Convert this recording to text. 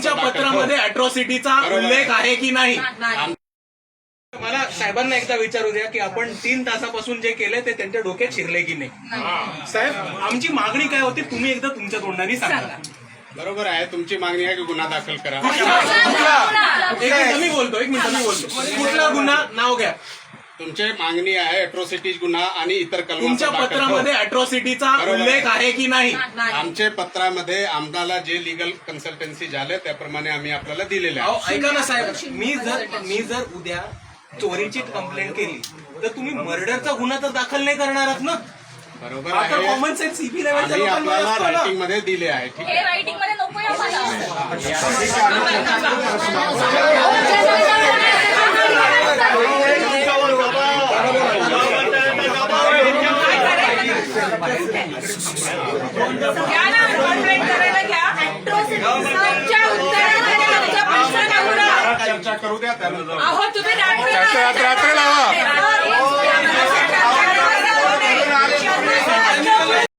तुमच्या पत्रामध्ये अॅट्रॉसिटीचा उल्लेख आहे की नाही? मला साहेबांना एकदा विचारू द्या की आपण 3 तासापासून जे केले ते त्यांच्या डोक्यात शिरले की नाही? साहेब, आमची मागणी काय होती तुम्ही एकदा तुमच्या तोंडाने सांगा. बरोबर आहे, तुमची मागणी आहे की गुन्हा दाखल करा. एक मिनिट मी बोलतो. कुठला गुन्हा? नाव घ्या. तुमची मागणी आहे अॅट्रॉसिटीज गुन्हा आणि इतर कलम. तुमच्या पत्रामध्ये अॅट्रॉसिटीचा उल्लेख आहे की नाही? आमच्या पत्रामध्ये आम्हाला जे लिगल कन्सल्टन्सी झाले त्याप्रमाणे आम्ही आपल्याला दिलेले आहे. ऐका ना साहेब, मी जर उद्या चोरीची कंप्लेंट केली तर तुम्ही मर्डरचा गुन्हा तर दाखल नाही करणार आहात ना? बरोबर आता आहे, कॉमन सेन्स सीपी लेवलच्या आम्ही लोकांना आपल्याला असतो ना. रायटिंग मध्ये दिले आहे. ठीक आहे. हे रायटिंग मध्ये नको आहे घ्या ना, कॉन्ट्रॅक्ट करायला घ्या. आमच्या उत्तरामध्ये आमचा प्रश्न नव्हता. चर्चा करू द्या त्यानंतर. अहो तुम्ही